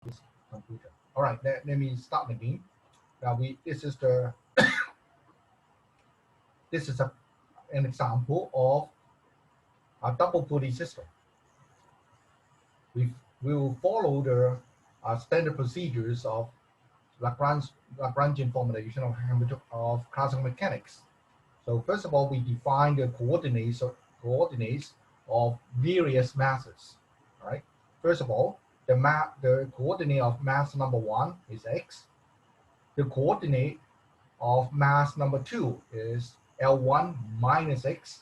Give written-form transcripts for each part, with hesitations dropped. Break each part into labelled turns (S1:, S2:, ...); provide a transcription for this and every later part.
S1: this computer. All right, let me start again. Now this is the this is an example of a double Fourier system. We we will follow the standard procedures of Lagrangian formulation of classical mechanics. So first of all, we define the coordinates of various masses. All right. First of all, the coordinate of mass number one is x. The coordinate of mass number two is L1 minus x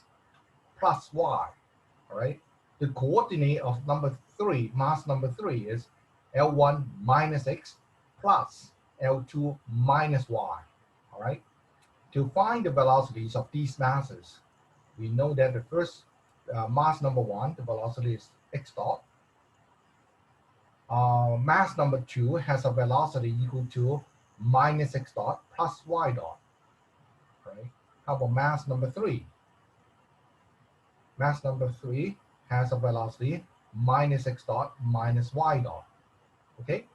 S1: plus y. All right. The coordinate of mass number three is L1 minus x plus L2 minus y. All right. To find the velocities of these masses, we know that the first mass number one, the velocity is x dot. Mass number two has a velocity equal to minus x dot plus y dot. Right? How about mass number three? Mass number three has a velocity minus x dot minus y dot. Okay?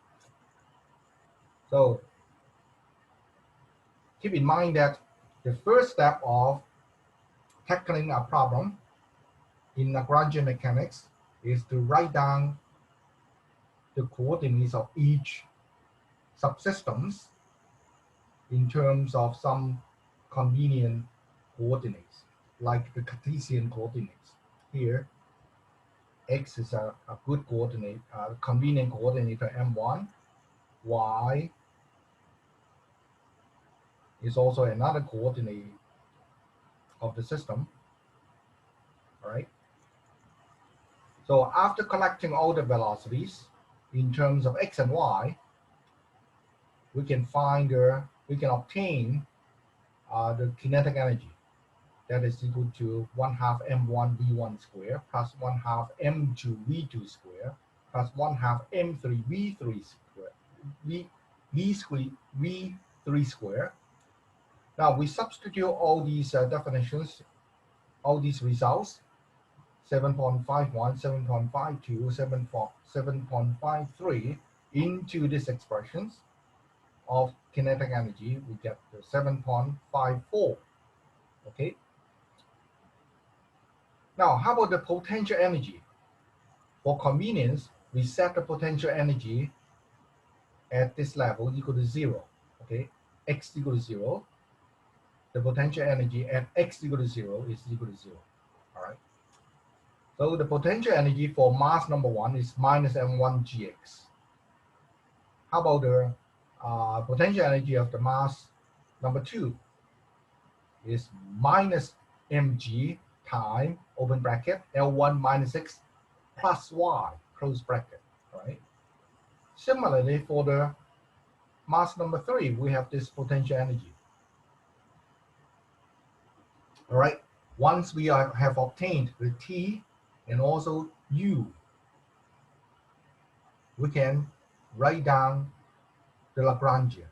S1: So keep in mind that the first step of tackling a problem in Lagrangian mechanics is to write down the coordinates of each subsystems in terms of some convenient coordinates, like the Cartesian coordinates. Here, x is a good coordinate, convenient coordinate for M1. Y is also another coordinate of the system, all right? So after collecting all the velocities in terms of x and y, we can obtain the kinetic energy that is equal to 1/2 m1 v1 square plus 1/2 m2 v2 square plus 1/2 m3 v3 square v3 square. Now we substitute all these definitions, all these results, 7.51, 7.52, 7.53 into these expressions of kinetic energy. We get the 7.54. Okay. Now, how about the potential energy? For convenience, we set the potential energy at this level equal to 0. Okay, x equal to 0. The potential energy at x equal to 0 is equal to 0. All right. So the potential energy for mass number one is minus m1 gx. How about the potential energy of the mass number two? Is minus mg time, open bracket, L1 minus x plus y, close bracket, right? Similarly, for the mass number three, we have this potential energy. All right, once we have obtained the T and also U, we can write down the Lagrangian.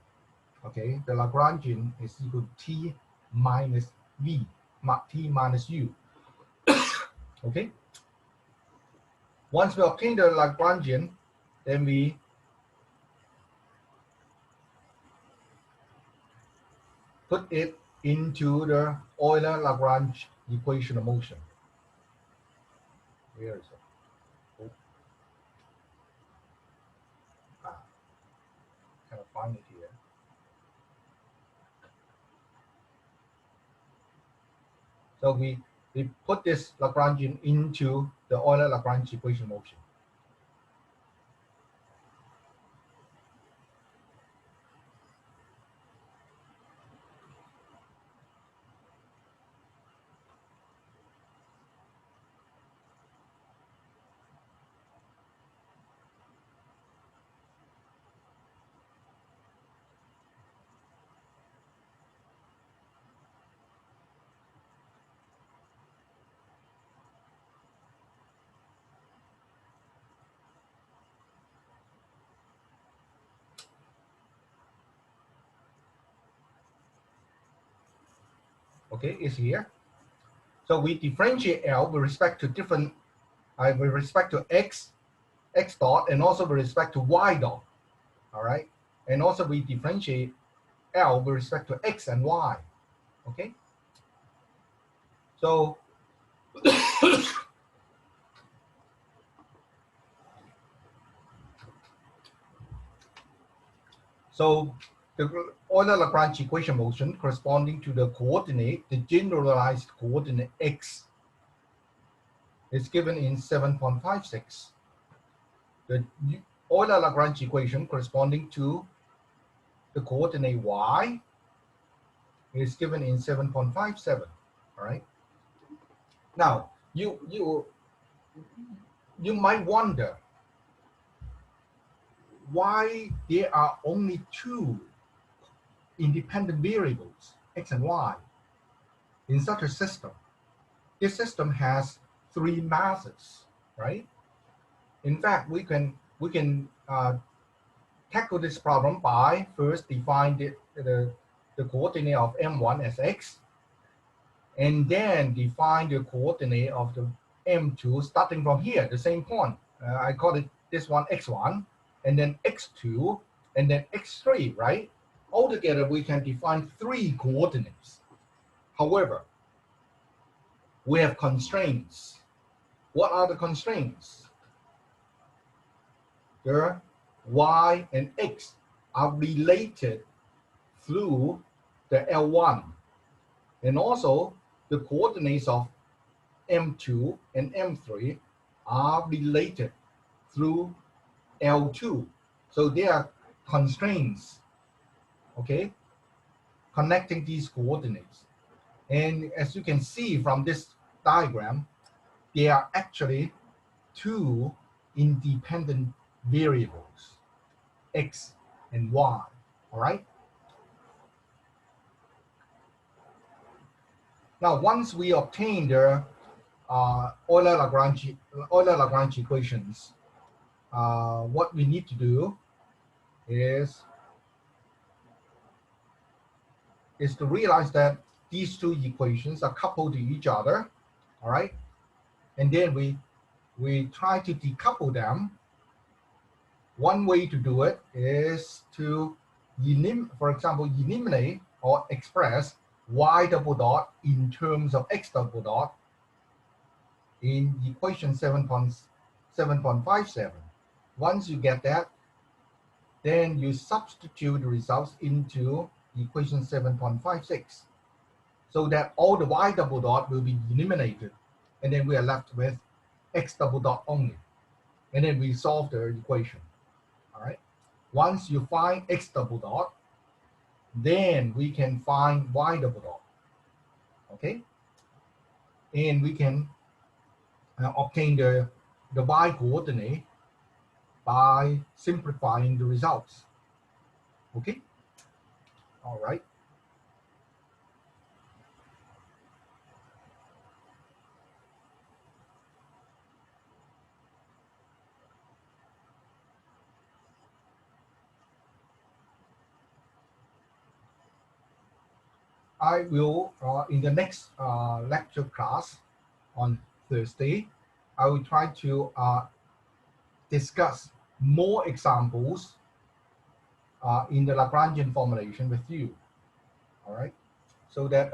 S1: Okay, the Lagrangian is equal to T minus V, T minus U. Okay, once we obtain the Lagrangian, then we put it into the Euler-Lagrange equation of motion. Where is it? Oh. Cannot find it here. So we put this Lagrangian into the Euler-Lagrange equation of motion. Okay, it's here. So we differentiate L with respect to with respect to x x dot, and also with respect to y dot, all right? And also we differentiate L with respect to x and y, okay? So, so the Euler-Lagrange equation motion corresponding to the coordinate, the generalized coordinate x, is given in 7.56. The Euler-Lagrange equation corresponding to the coordinate y is given in 7.57. All right. Now you might wonder why there are only two independent variables, x and y, in such a system. This system has three masses, right? In fact, we can tackle this problem by first define the coordinate of M1 as x, and then define the coordinate of the M2 starting from here, the same point. I call it this one x1, and then x2, and then x3, right? Altogether, we can define three coordinates. However, we have constraints. What are the constraints? The y and x are related through the L1, and also the coordinates of M2 and M3 are related through L2. So there are constraints, okay, connecting these coordinates. And as you can see from this diagram, there are actually two independent variables, x and y, all right? Now, once we obtain the Euler-Lagrange equations, what we need to do is to realize that these two equations are coupled to each other, all right? And then we try to decouple them. One way to do it is to, for example, eliminate or express y double dot in terms of x double dot in equation 7.57. Once you get that, then you substitute the results into equation 7.56, so that all the y double dot will be eliminated, and then we are left with x double dot only. And then we solve the equation, all right? Once you find x double dot, then we can find y double dot, okay? And we can obtain the y coordinate by simplifying the results, okay? All right. I will, in the next lecture class on Thursday, I will try to discuss more examples in the Lagrangian formulation with you, all right? So that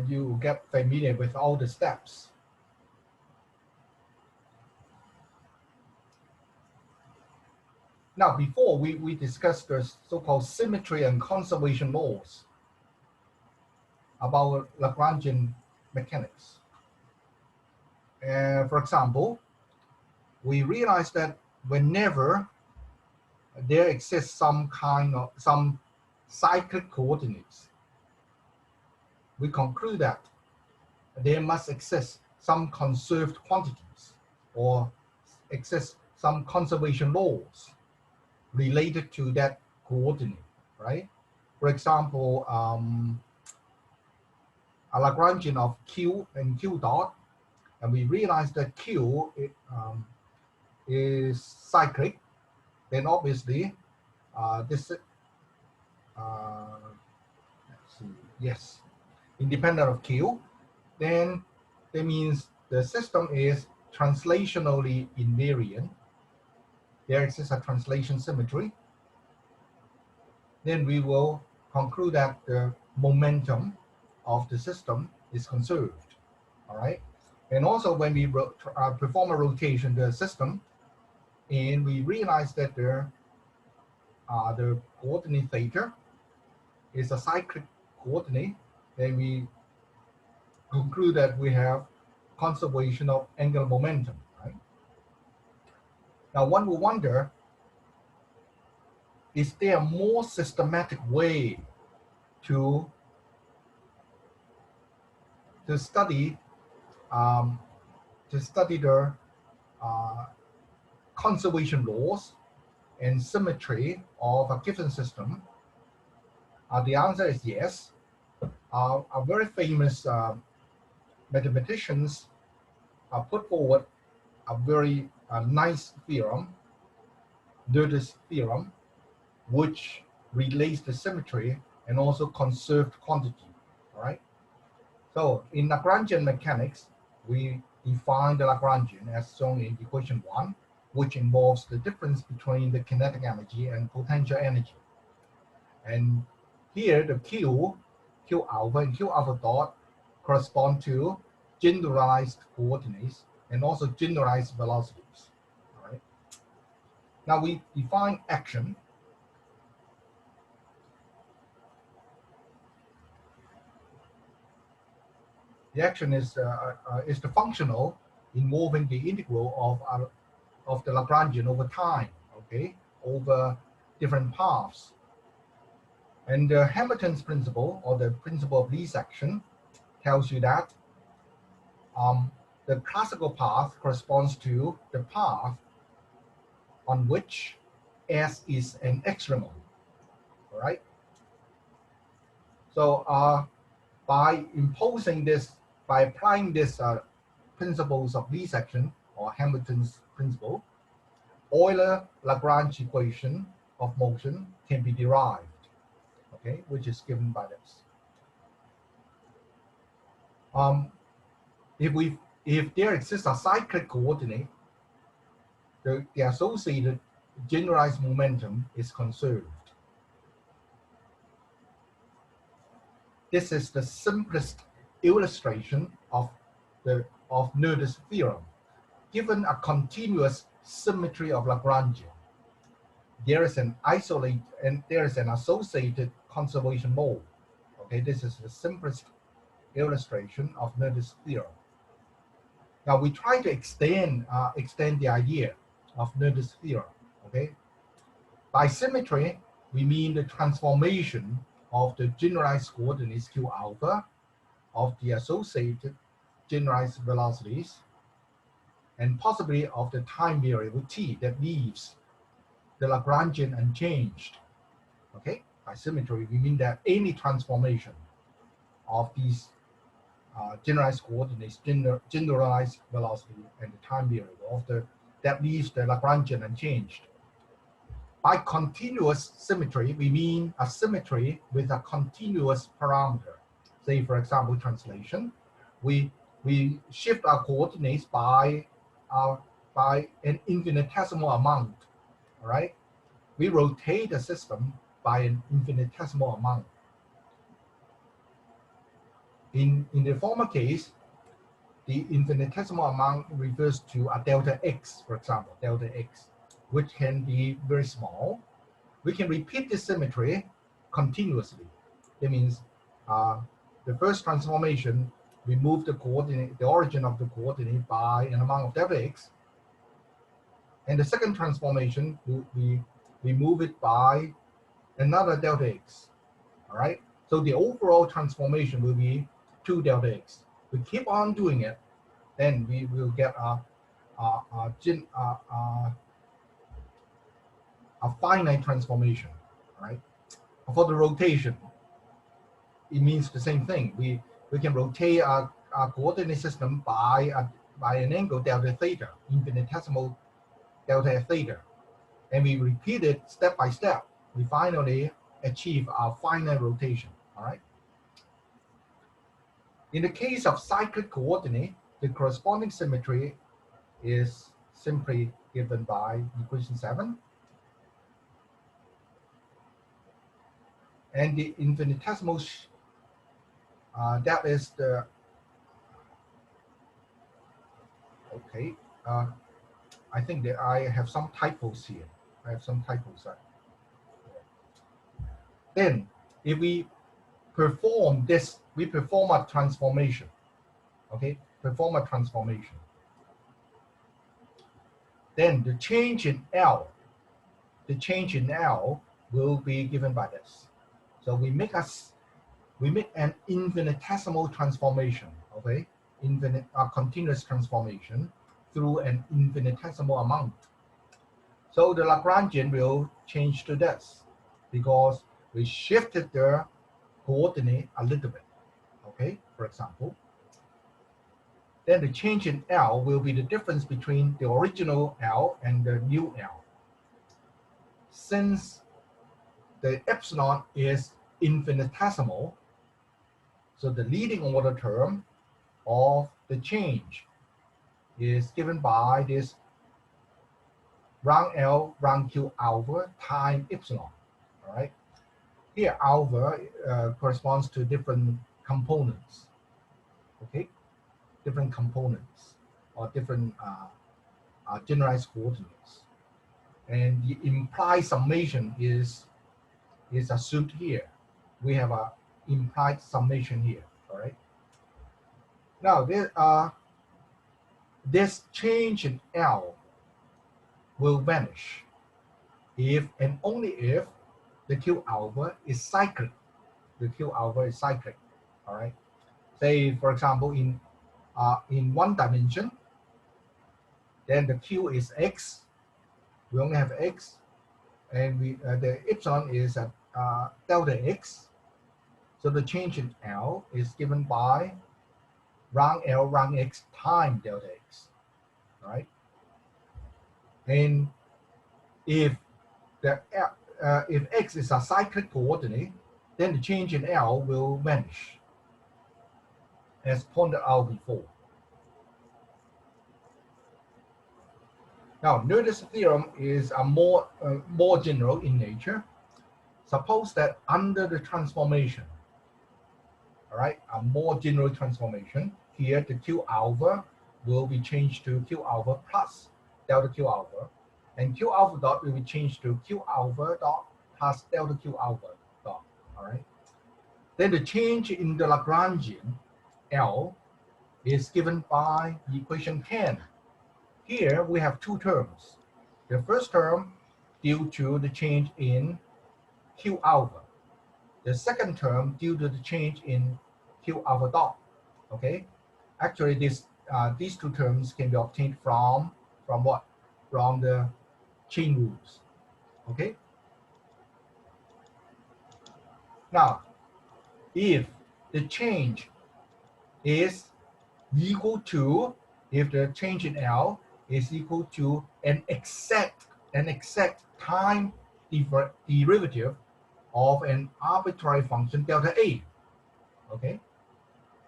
S1: you get familiar with all the steps. Now, before we discussed the so-called symmetry and conservation laws about Lagrangian mechanics. For example, we realized that whenever there exists some cyclic coordinates, we conclude that there must exist some conserved quantities or exist some conservation laws related to that coordinate, right? For example, a Lagrangian of Q and Q dot, and we realize that Q is cyclic, then obviously let's see, yes, independent of Q, then that means the system is translationally invariant, there exists a translation symmetry, then we will conclude that the momentum of the system is conserved. All right. And also when we perform a rotation the system and we realize that the coordinate theta is a cyclic coordinate, then we conclude that we have conservation of angular momentum. Right? Now one will wonder, is there a more systematic way to study the conservation laws and symmetry of a given system? The answer is yes. A very famous mathematicians put forward a very nice theorem, Noether's theorem, which relates the symmetry and also conserved quantity. All right. So in Lagrangian mechanics, we define the Lagrangian as shown in equation 1, which involves the difference between the kinetic energy and potential energy. And here the Q alpha and Q alpha dot correspond to generalized coordinates and also generalized velocities. All right. Now we define action. The action is the functional involving the integral of the Lagrangian over time, okay, over different paths. And Hamilton's principle, or the principle of least action, tells you that the classical path corresponds to the path on which S is an extremum. All right. So by applying this principles of least action, or Hamilton's principle, Euler-Lagrange equation of motion can be derived, okay, which is given by this. If there exists a cyclic coordinate, the associated generalized momentum is conserved. This is the simplest illustration of Noether's theorem. Given a continuous symmetry of Lagrangian, there is an associated conservation law. Okay, this is the simplest illustration of Noether's theorem. Now we try to extend the idea of Noether's theorem. Okay, by symmetry we mean the transformation of the generalized coordinates Q alpha of the associated generalized velocities, and possibly of the time variable t that leaves the Lagrangian unchanged. Okay, by symmetry we mean that any transformation of these generalized coordinates, generalized velocity, and the time variable that leaves the Lagrangian unchanged. By continuous symmetry, we mean a symmetry with a continuous parameter. Say, for example, translation. We shift our coordinates by an infinitesimal amount. All right. We rotate the system by an infinitesimal amount. In the former case, the infinitesimal amount refers to a delta x, for example, delta x, which can be very small. We can repeat this symmetry continuously. That means the first transformation, we move the origin of the coordinate by an amount of delta x. And the second transformation, we move it by another delta x. All right. So the overall transformation will be 2 delta x. We keep on doing it, then we will get a finite transformation, right? For the rotation, it means the same thing. We can rotate our coordinate system by an angle delta theta, infinitesimal delta theta, and we repeat it step by step. We finally achieve our finite rotation. All right. In the case of cyclic coordinate, the corresponding symmetry is simply given by equation 7. And the infinitesimal, that is the, okay, I think that I have some typos here. I have some typos. Then, if we perform this, we perform a transformation, okay? Perform a transformation. Then the change in L, will be given by this. So we make an infinitesimal transformation, okay? Continuous transformation through an infinitesimal amount. So the Lagrangian will change to this because we shifted the coordinate a little bit, okay, for example. Then the change in L will be the difference between the original L and the new L. Since the epsilon is infinitesimal, so the leading order term of the change is given by this round L round Q alpha times epsilon, all right? Here alpha corresponds to different components, okay? Different components or different generalized coordinates. And the implied summation is assumed here. We have a implied summation here, all right? Now, this change in L will vanish if and only if the Q alpha is cyclic. The Q alpha is cyclic, all right? Say, for example, in one dimension, then the Q is X. We only have X, and the epsilon is at delta X. So the change in L is given by round L round X times delta X, right? And if if X is a cyclic coordinate, then the change in L will vanish, as pointed out before. Now, Newton's theorem is a more general in nature. Suppose that under the transformation, all right, a more general transformation, here the Q alpha will be changed to Q alpha plus delta Q alpha, and Q alpha dot will be changed to Q alpha dot plus delta Q alpha dot, all right? Then the change in the Lagrangian, L, is given by equation 10. Here we have two terms. The first term due to the change in Q alpha. The second term due to the change in Q alpha dot, okay? Actually, these two terms can be obtained from what? From the chain rules, okay? Now, if the change is equal to, if the change in L is equal to an exact time derivative of an arbitrary function delta A, okay?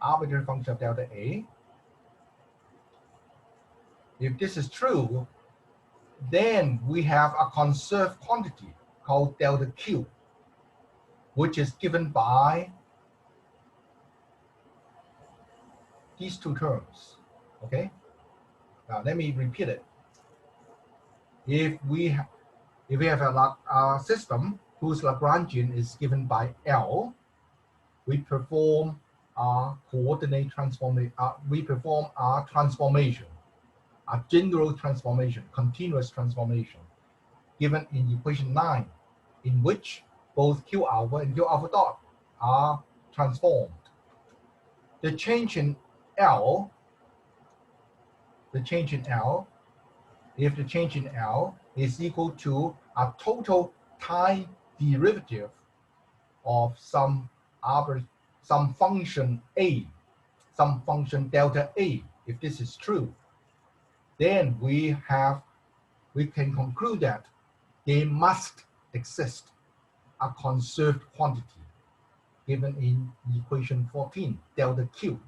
S1: Arbitrary function of delta A. If this is true, then we have a conserved quantity called delta Q, which is given by these two terms, okay? Now let me repeat it. If we have a system whose Lagrangian is given by L, we perform our coordinate transformation. We perform our transformation, a general transformation, continuous transformation, given in equation 9, in which both Q alpha and Q alpha dot are transformed. The change in L, if the change in L is equal to a total time derivative of some function A, some function delta A, if this is true, then we can conclude that there must exist a conserved quantity given in equation 14, delta Q,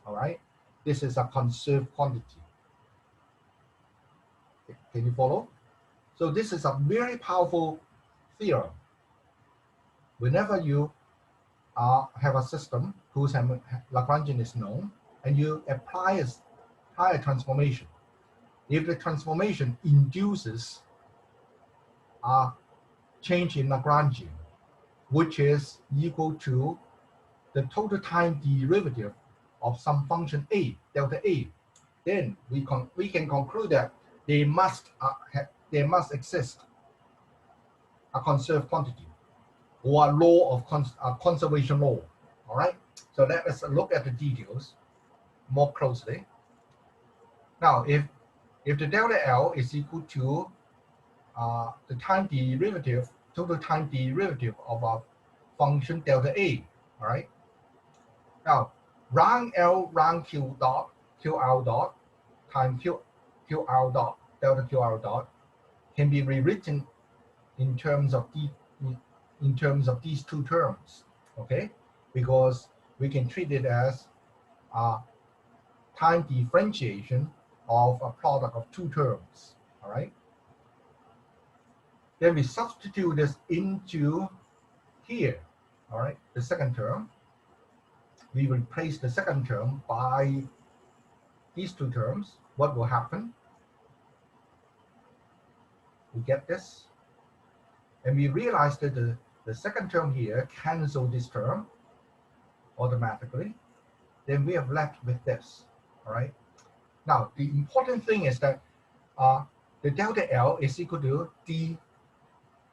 S1: all right? This is a conserved quantity. Can you follow? So this is a very powerful theorem. Whenever you have a system whose Lagrangian is known, and you apply a higher transformation, if the transformation induces a change in Lagrangian, which is equal to the total time derivative of some function a, delta a, then we can conclude that they must exist a conserved quantity or a law of conservation law. All right. So let us look at the details more closely. Now, if the delta L is equal to the time derivative, total time derivative of a function delta A, all right? Now, round L round Q dot, QL dot, times QL dot, delta QL dot, can be rewritten in terms of these two terms, okay? Because we can treat it as time differentiation of a product of two terms, all right? Then we substitute this into here, all right, the second term. We replace the second term by these two terms. What will happen? We get this, and we realize that the second term here cancels this term automatically. Then we have left with this, all right? Now, the important thing is that the delta L is equal to d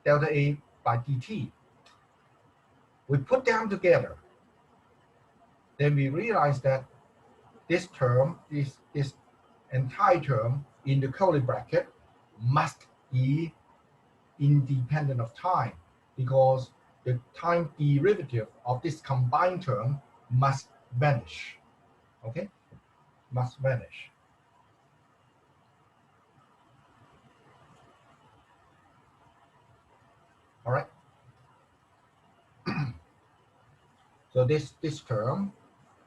S1: delta A by dt. We put them together. Then we realize that this term, this entire term in the curly bracket must be independent of time, because the time derivative of this combined term must vanish, okay? Must vanish. All right. So this term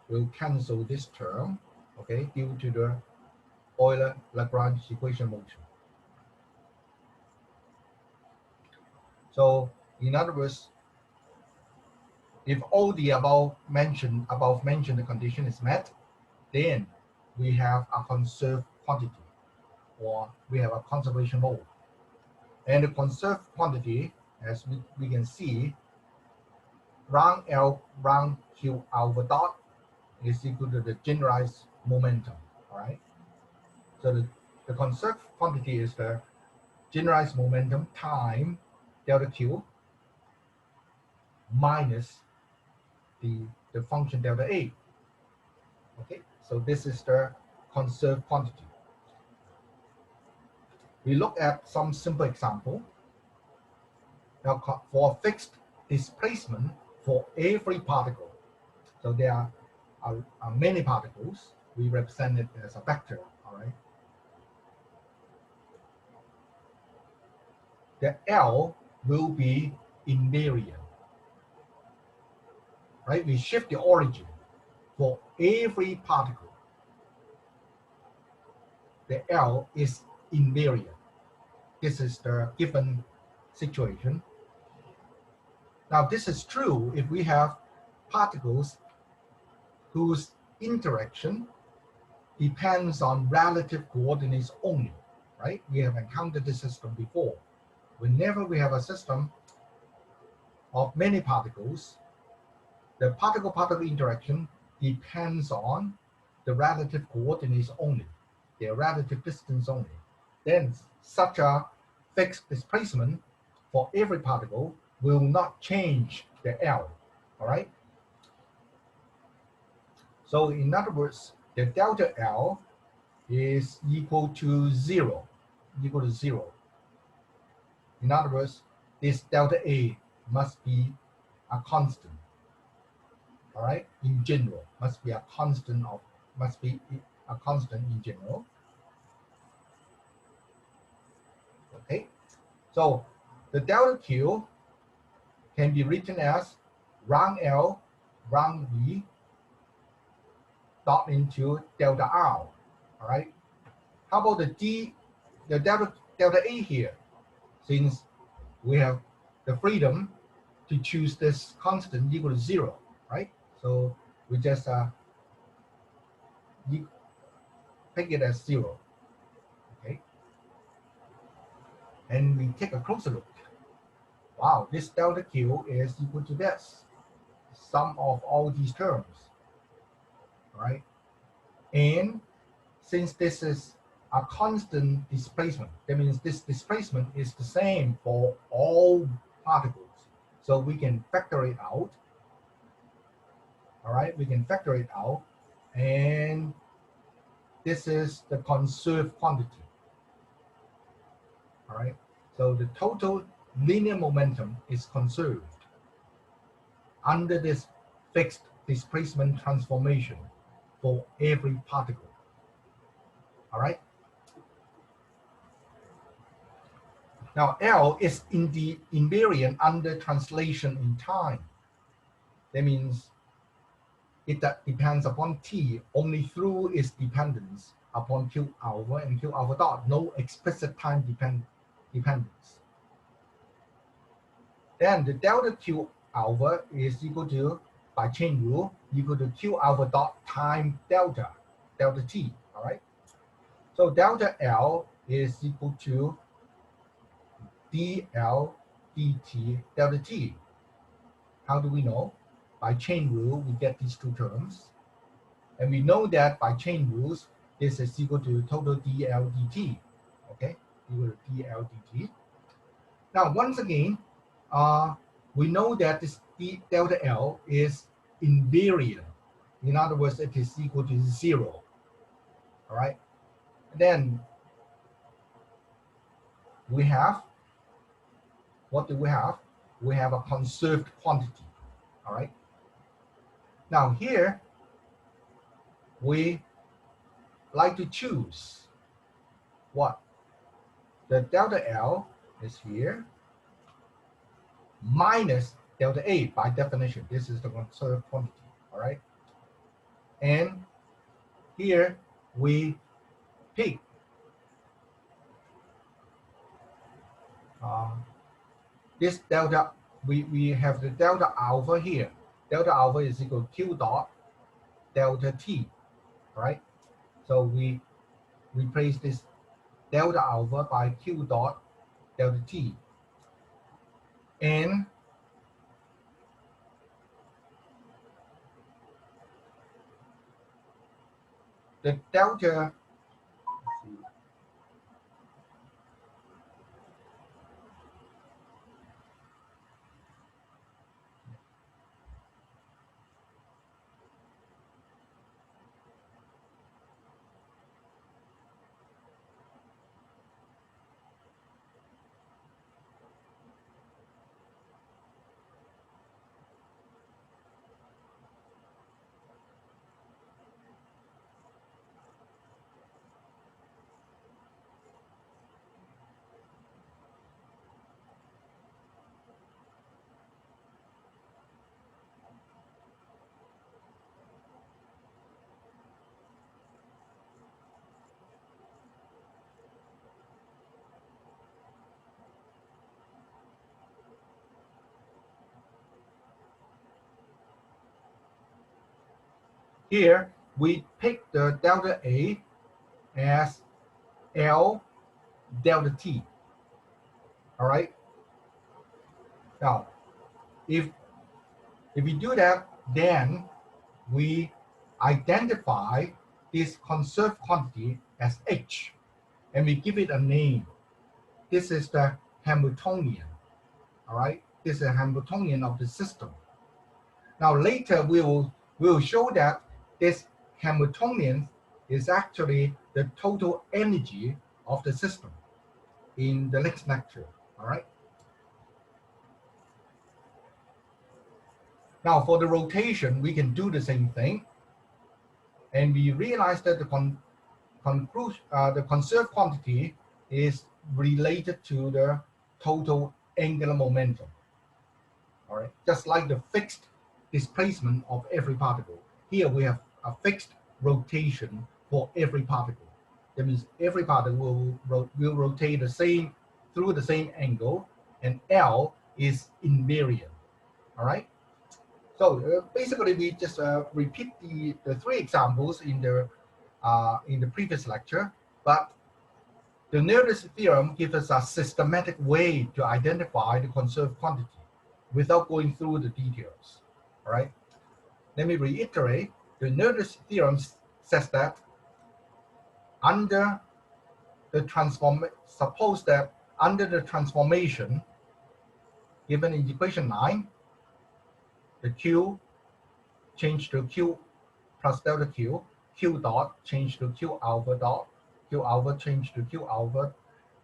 S1: will cancel this term, okay, due to the Euler-Lagrange equation motion. So in other words, if all the above mentioned condition is met, then we have a conserved quantity, or we have a conservation law. And the conserved quantity, as we can see, round L round Q alpha dot is equal to the generalized momentum, all right? So the conserved quantity is the generalized momentum time delta Q minus the function delta A, okay? So this is the conserved quantity. We look at some simple example. Now, for a fixed displacement for every particle, so there are many particles, we represent it as a vector, all right? The L will be invariant, right? We shift the origin for every particle. The L is invariant. This is the given situation. Now, this is true if we have particles whose interaction depends on relative coordinates only, right? We have encountered this system before. Whenever we have a system of many particles, the particle-particle interaction depends on the relative coordinates only, their relative distance only. Then such a fixed displacement for every particle will not change the L, all right? So in other words, the delta L is equal to zero. In other words, this delta A must be a constant, all right? In general, must be a constant in general. Okay, so the delta Q can be written as round L round V dot into delta R, all right? How about the delta delta A here, since we have the freedom to choose this constant equal to 0, right? So we just take it as 0, okay? And we take a closer look. Wow, this delta Q is equal to this, sum of all these terms, right? And since this is a constant displacement, that means this displacement is the same for all particles. So we can factor it out. All right, we can factor it out. And this is the conserved quantity. All right, so the total linear momentum is conserved under this fixed displacement transformation for every particle. All right. Now L is in the invariant under translation in time. That means it depends upon T only through its dependence upon Q alpha and Q alpha dot, no explicit time dependence. Then the delta Q alpha is equal to, by chain rule, equal to Q alpha dot time delta T, all right? So delta L is equal to dL dt delta T. How do we know? By chain rule, we get these two terms. And we know that by chain rules, this is equal to total dL dt, okay? Equal to dL dt. Now, once again, we know that this delta L is invariant. In other words, it is equal to 0, all right? And then we have, what do we have? We have a conserved quantity, all right? Now here, we like to choose what? The delta L is here, minus delta A by definition. This is the conserved quantity, all right? And here we pick this delta, we have the delta alpha here. Delta alpha is equal to Q dot delta T, right? So we replace this delta alpha by Q dot delta T. And the delta, here we pick the delta A as L delta T, all right? Now, if we do that, then we identify this conserved quantity as H, and we give it a name. This is the Hamiltonian, all right? This is a Hamiltonian of the system. Now later we will show that this Hamiltonian is actually the total energy of the system in the next lecture, all right? Now for the rotation, we can do the same thing. And we realize that the conserved quantity is related to the total angular momentum, all right? Just like the fixed displacement of every particle. Here we have a fixed rotation for every particle. That means every particle will rotate the same through the same angle, and L is invariant. All right. So basically, we just repeat the three examples in the previous lecture, but the Nernst theorem gives us a systematic way to identify the conserved quantity without going through the details. All right. Let me reiterate. The Nernst theorem says that under the suppose that under the transformation given in equation 9, the Q change to Q plus delta Q, Q dot change to Q alpha dot, Q alpha change to Q alpha,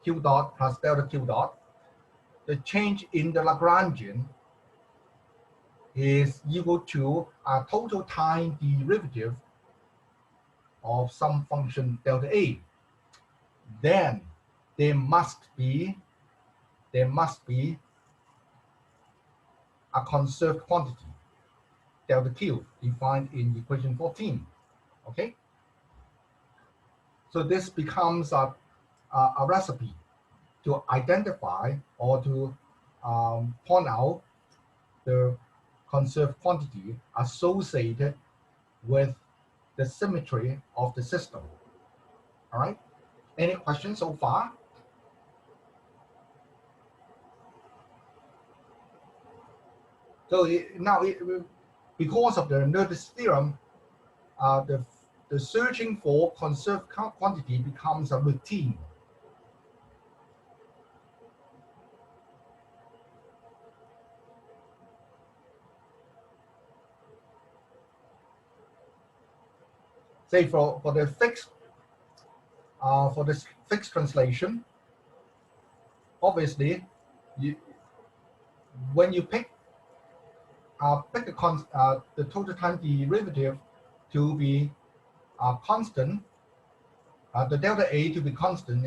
S1: Q dot plus delta Q dot. The change in the Lagrangian is equal to a total time derivative of some function delta A. Then there must be a conserved quantity, delta Q, defined in equation 14. Okay? So this becomes a recipe to identify or to point out the conserved quantity associated with the symmetry of the system. All right? Any questions so far? So because of the Nernst theorem, the searching for conserved quantity becomes a routine. Say for the fixed translation, obviously, when you pick the total time derivative to be constant, the delta A to be constant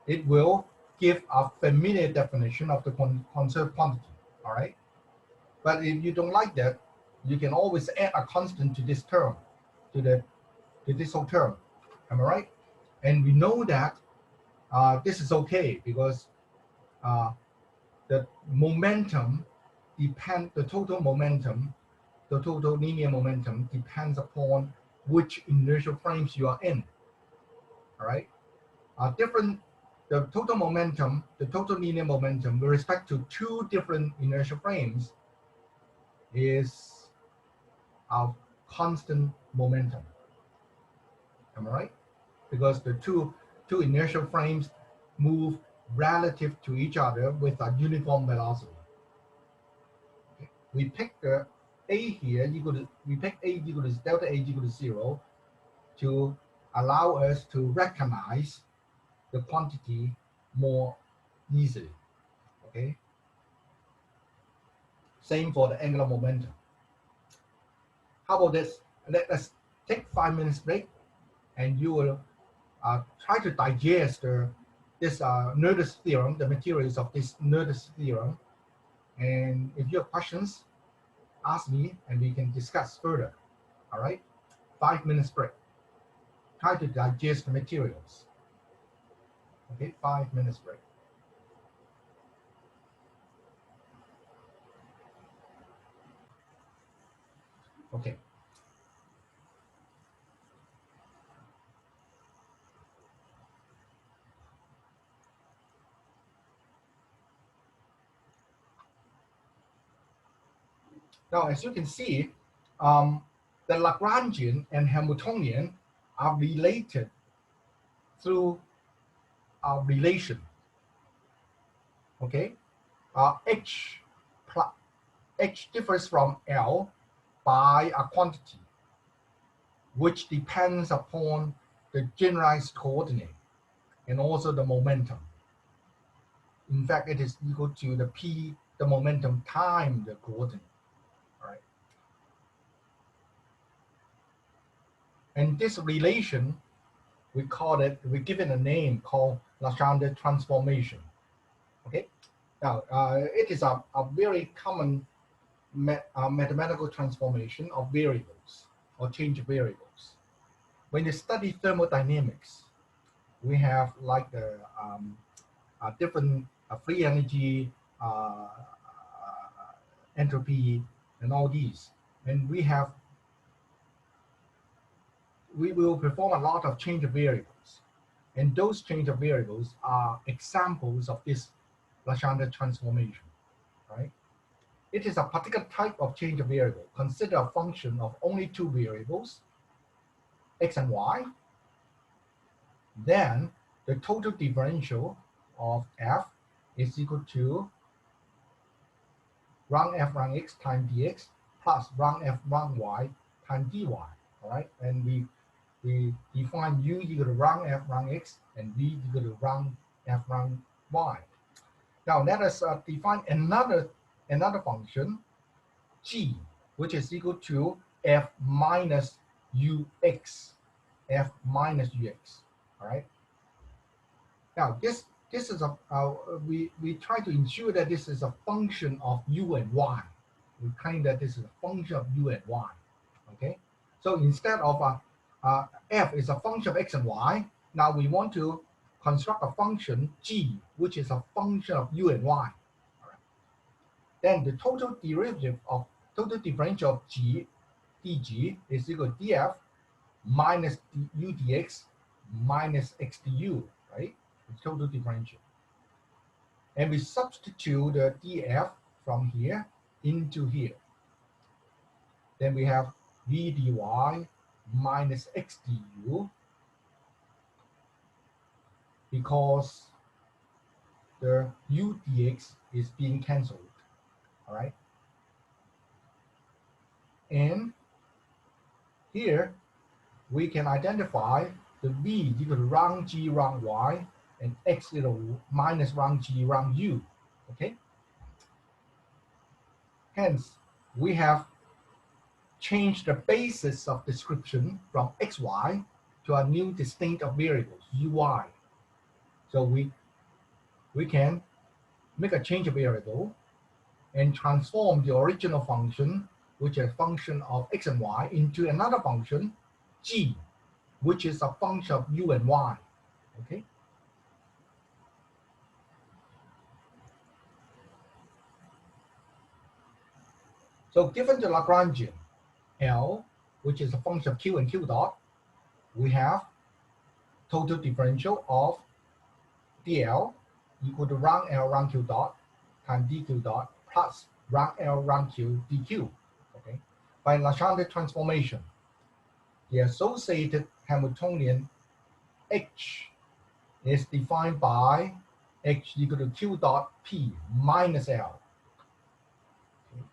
S1: it will give a familiar definition of the conserved quantity. All right, but if you don't like that, you can always add a constant to this term, to this whole term. Am I right? And we know that this is okay because the momentum the total momentum, the total linear momentum depends upon which inertial frames you are in. All right, the total momentum, the total linear momentum with respect to two different inertial frames is a constant momentum. Am I right? Because the two inertial frames move relative to each other with a uniform velocity. Okay. We pick the A here we pick A equal to delta A equal to 0 to allow us to recognize the quantity more easily. Okay. Same for the angular momentum. How about this? Let's take 5 minutes break, and you will try to digest this Nernst theorem, the materials of this Nernst theorem. And if you have questions, ask me and we can discuss further. All right? 5 minutes break. Try to digest the materials. Okay, 5 minutes break. Okay. Now, as you can see, the Lagrangian and Hamiltonian are related through a relation. Okay, H differs from L by a quantity, which depends upon the generalized coordinate and also the momentum. In fact, it is equal to the momentum times the coordinate. All right. And this relation, we give it a name called Legendre transformation. Okay. Now, it is a very common mathematical transformation of variables or change variables. when you study thermodynamics, we have like the different free energy, entropy, and all these. And we will perform a lot of change of variables. And those change of variables are examples of this Legendre transformation, right? It is a particular type of change of variable. Consider a function of only two variables, x and y. Then the total differential of f is equal to rang f rang x times dx plus rang f rang y times dy, all right? And we define u equal to rang f rang x and v equal to rang f rang y. Now let us define another function, g, which is equal to f minus ux, f minus ux, all right? Now this is we try to ensure that this is a function of u and y. We claim that this is a function of u and y, okay? So instead of f is a function of x and y, now we want to construct a function g, which is a function of u and y. All right. Then the total differential of g dg is equal to df minus du dx minus x du, right? The total differential. And we substitute the df from here into here. Then we have v dy minus x du, because the u dx is being cancelled, all right? And here we can identify the v equal to rang g rang y and x equal to minus rang g rang u, okay? Hence, we have changed the basis of description from xy to a new distinct variable, uy. So we can make a change of variable and transform the original function, which is a function of x and y, into another function, g, which is a function of u and y, okay? So given the Lagrangian L, which is a function of q and q dot, we have total differential of dl equal to rang L rang q dot times dq dot plus rang L rang q dq, okay? By Legendre transformation, the associated Hamiltonian H is defined by H equal to q dot p minus L. Okay.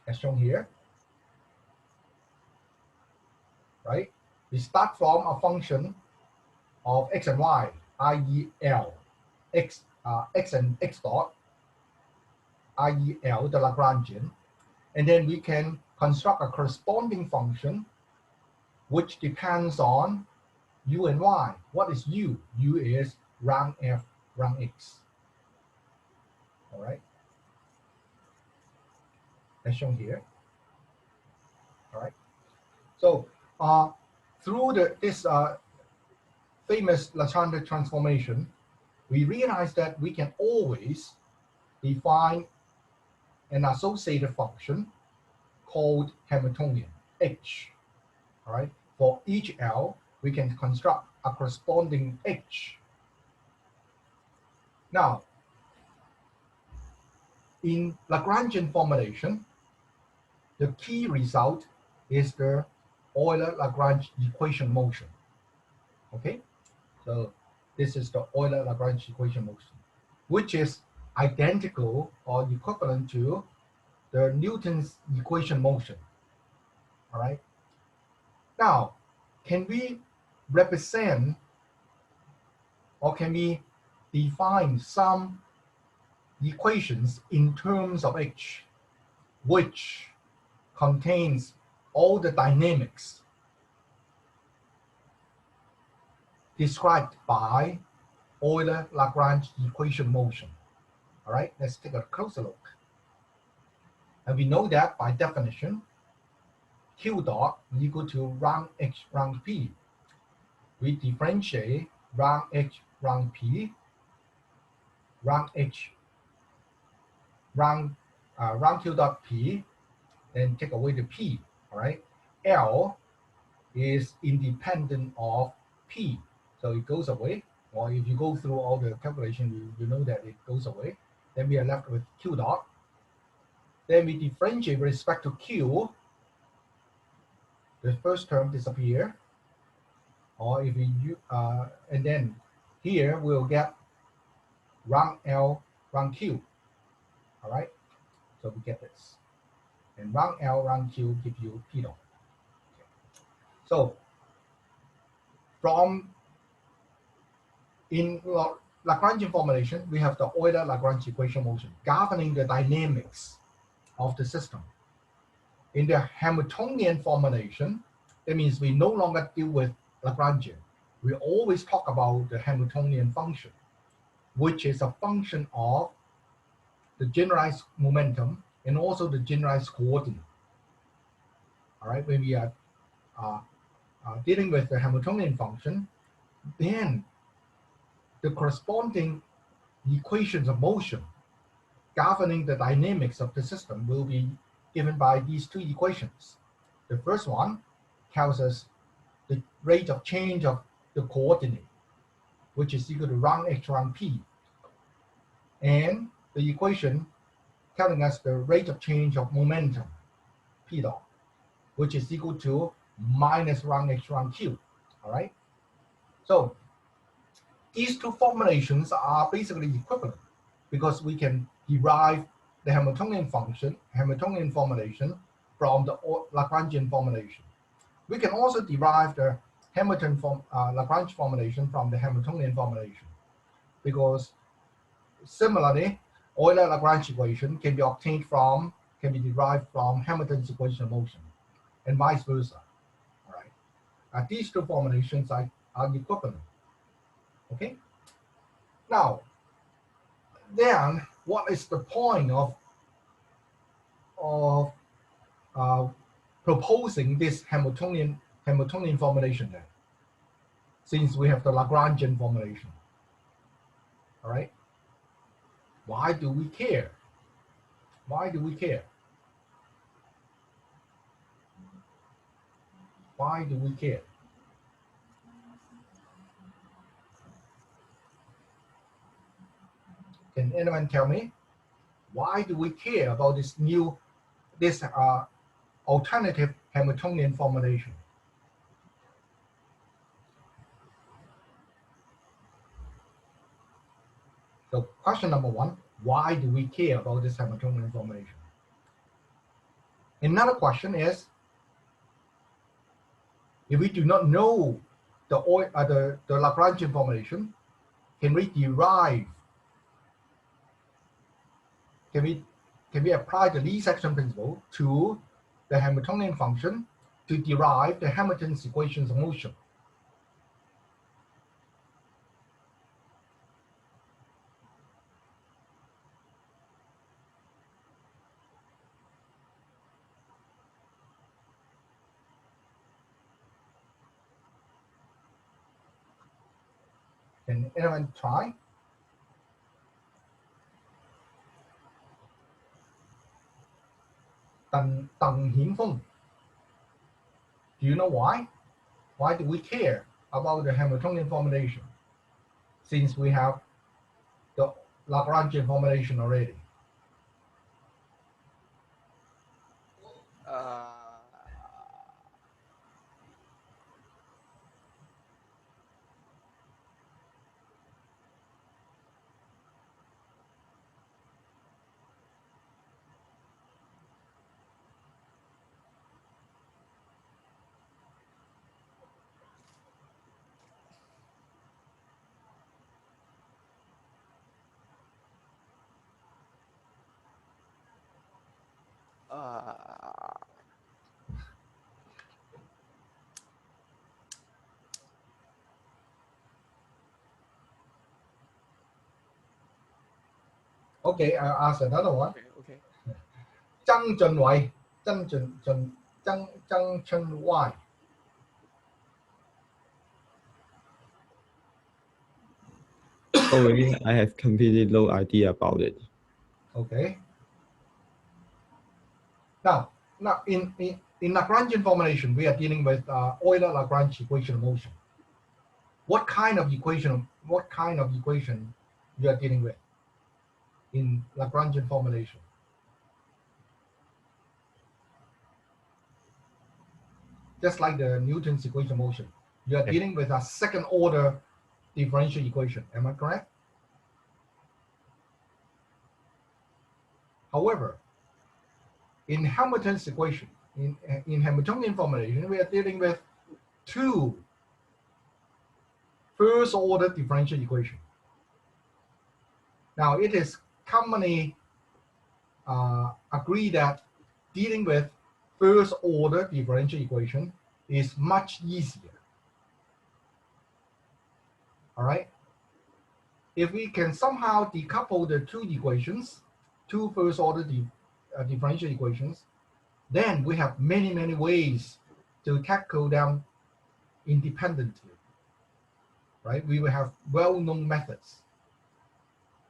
S1: As shown here, right? We start from a function of x and y, i.e. L, x and x dot, i.e. L, the Lagrangian, and then we can construct a corresponding function which depends on u and y. What is u? U is rang f rang x, all right? As shown here, all right? So through this famous Legendre transformation, we realize that we can always define an associated function called Hamiltonian H, all right? For each L, we can construct a corresponding H. Now, in Lagrangian formulation, the key result is the Euler-Lagrange equation motion, okay? So this is the Euler-Lagrange equation motion, which is identical or equivalent to the Newton's equation motion, all right? Now, can we represent or can we define some equations in terms of H, which contains all the dynamics described by Euler-Lagrange equation motion? All right, let's take a closer look. And we know that by definition, Q dot equal to rank H rank P. We differentiate rank H rank P, rank H rank rank Q dot P, then take away the P, all right? L is independent of P, so it goes away. Or if you go through all the calculation, you know that it goes away. Then we are left with Q dot. Then we differentiate with respect to Q, the first term disappear. Or if we and then here we'll get rank L, rank Q, all right? So we get this. And rank L, rank Q give you P dot. Okay. So from in Lagrangian formulation, we have the Euler-Lagrange equation motion governing the dynamics of the system. In the Hamiltonian formulation, that means we no longer deal with Lagrangian. We always talk about the Hamiltonian function, which is a function of the generalized momentum and also the generalized coordinate. All right, when we are dealing with the Hamiltonian function, then the corresponding equations of motion governing the dynamics of the system will be given by these two equations. The first one tells us the rate of change of the coordinate, which is equal to rank H rank P. And the equation telling us the rate of change of momentum, P dot, which is equal to minus rank H rank Q, all right? So these two formulations are basically equivalent because we can derive the Hamiltonian function, Hamiltonian formulation from the Lagrangian formulation. We can also derive the Lagrange formulation from the Hamiltonian formulation because similarly, Euler-Lagrange equation can be derived from Hamilton's equation of motion and vice versa. All right. These two formulations are equivalent. Okay. Now, then what is the point of proposing this Hamiltonian formulation then, since we have the Lagrangian formulation? All right. Why do we care? Why do we care? Why do we care? Can anyone tell me? Why do we care about this alternative Hamiltonian formulation? So question number one, why do we care about this Hamiltonian formulation? Another question is, if we do not know the Lagrangian formulation, can we apply the Lee section principle to the Hamiltonian function to derive the Hamilton's equations of motion? Can anyone try? Deng Hianfeng. Do you know why? Why do we care about the Hamiltonian formulation since we have the Lagrangian formulation already? Okay, I'll ask another one.
S2: Okay.
S1: junction 位，junction Y。Sorry,
S2: I have completely no idea about it.
S1: Okay. Now in Lagrangian formulation, we are dealing with Euler-Lagrange equation of motion. What kind of equation you are dealing with in Lagrangian formulation? Just like the Newton's equation of motion, you are dealing with a second order differential equation. Am I correct? However, in Hamilton's equation, in Hamiltonian formulation, we are dealing with two first order differential equations. Now, it is commonly agreed that dealing with first order differential equation is much easier. All right. If we can somehow decouple the two equations, two first order differential equations, then we have many ways to tackle them independently. Right? We will have well-known methods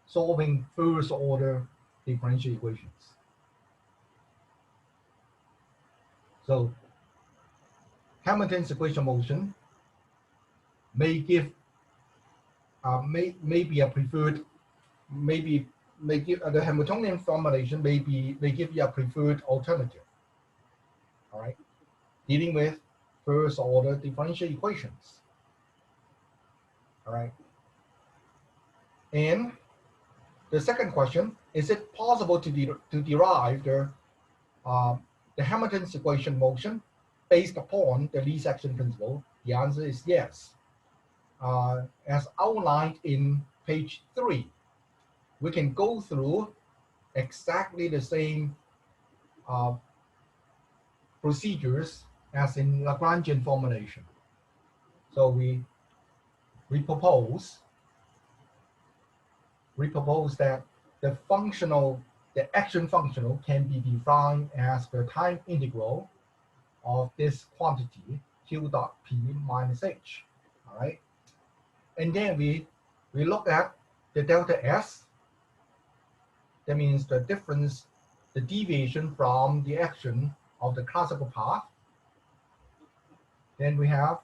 S1: solving first order differential equations. So Hamilton's equation of motion may give may be a preferred, may give the Hamiltonian formulation may give you a preferred alternative. All right, dealing with first order differential equations. All right, and the second question: is it possible to derive the Hamilton's equation of motion based upon the Lee section principle? The answer is yes. As outlined in page 3, we can go through exactly the same procedures as in Lagrangian formulation. So we propose that the action functional can be defined as the time integral of this quantity q dot p minus h. All right, and then we look at the delta s. That means the difference, the deviation from the action of the classical path. Then we have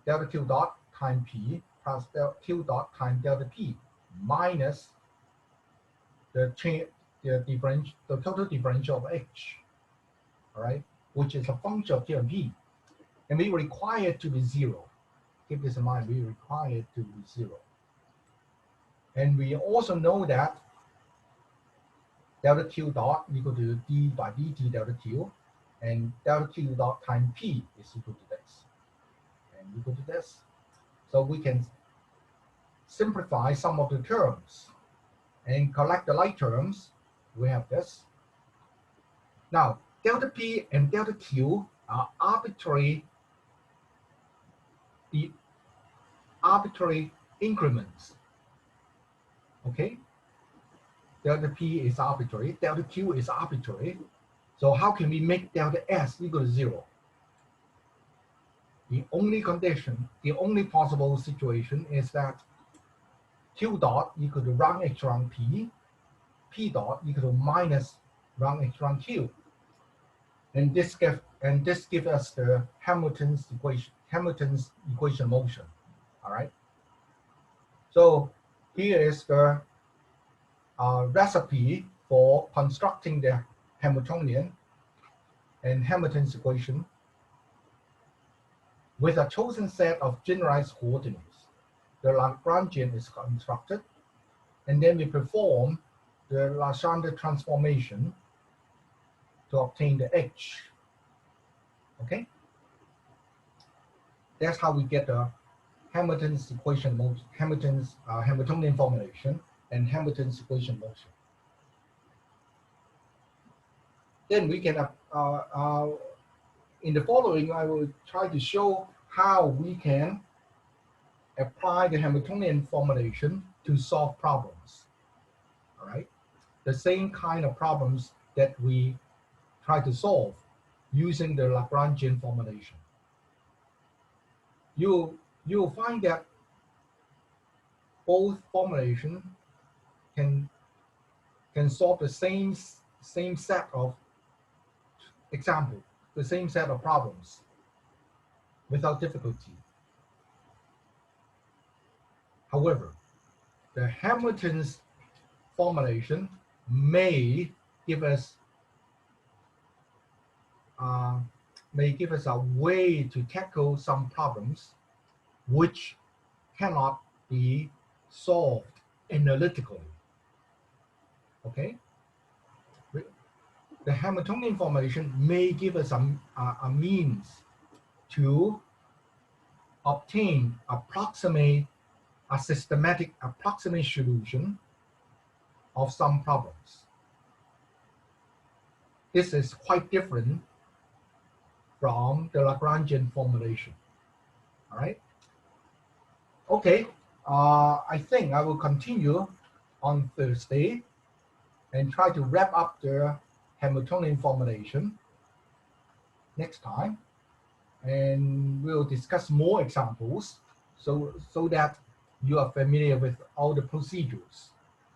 S1: delta q dot time p plus delta q dot time delta p minus the total differential of h. All right, which is a function of q and p, and we require it to be 0. Keep this in mind. We require it to be 0, and we also know that delta q dot equal to d by dt delta q, and delta q dot time p is equal to this, and equal to this. So we can simplify some of the terms and collect the like terms. We have this. Now, delta p and delta q are arbitrary increments. Okay? Delta p is arbitrary, delta q is arbitrary. So how can we make delta s equal to 0? The only condition, the only possible situation is that q dot equal to round h round p, p dot equal to minus round h round q. And this gives us the Hamilton's equation of motion. All right. So here is the recipe for constructing the Hamiltonian and Hamilton's equation with a chosen set of generalized coordinates. The Lagrangian is constructed, and then we perform the Legendre transformation to obtain the h. Okay, that's how we get the Hamilton's equation motion, Hamiltonian formulation and Hamilton's equation motion. Then we can, in the following, I will try to show how we can apply the Hamiltonian formulation to solve problems. All right, the same kind of problems that we try to solve using the Lagrangian formulation. You'll find that both formulation can solve the same set of examples, the same set of problems without difficulty. However, the Hamilton's formulation may give us a way to tackle some problems which cannot be solved analytically. Okay, the Hamiltonian formulation may give us a means to obtain a systematic approximate solution of some problems. This is quite different from the Lagrangian formulation. All right. Okay. I think I will continue on Thursday and try to wrap up the Hamiltonian formulation next time, and we'll discuss more examples so that you are familiar with all the procedures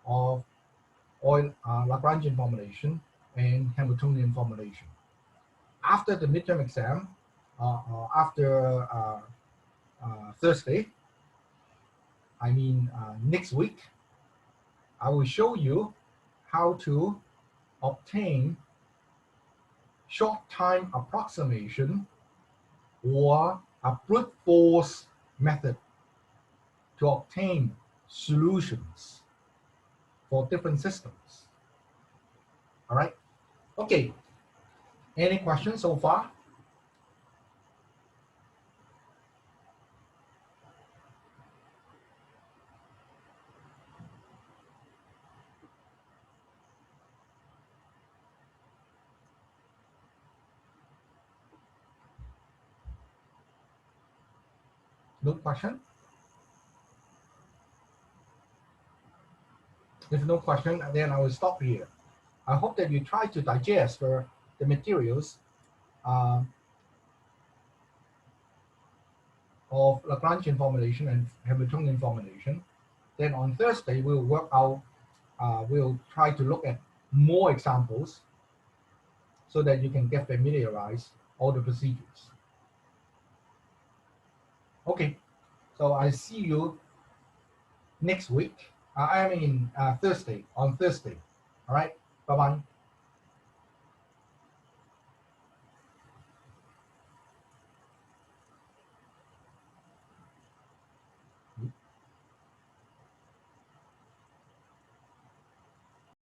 S1: of Lagrangian formulation and Hamiltonian formulation. After the midterm exam, after Thursday, I mean next week, I will show you how to obtain short time approximation or a brute force method to obtain solutions for different systems. All right. Okay. Any questions so far? No question? If no question, then I will stop here. I hope that you try to digest the materials of Lagrangian formulation and Hamiltonian formulation. Then on Thursday, we'll work out, we'll try to look at more examples so that you can get familiarized all the procedures. Okay, so I see you next week. I mean Thursday, on Thursday. All right, bye-bye.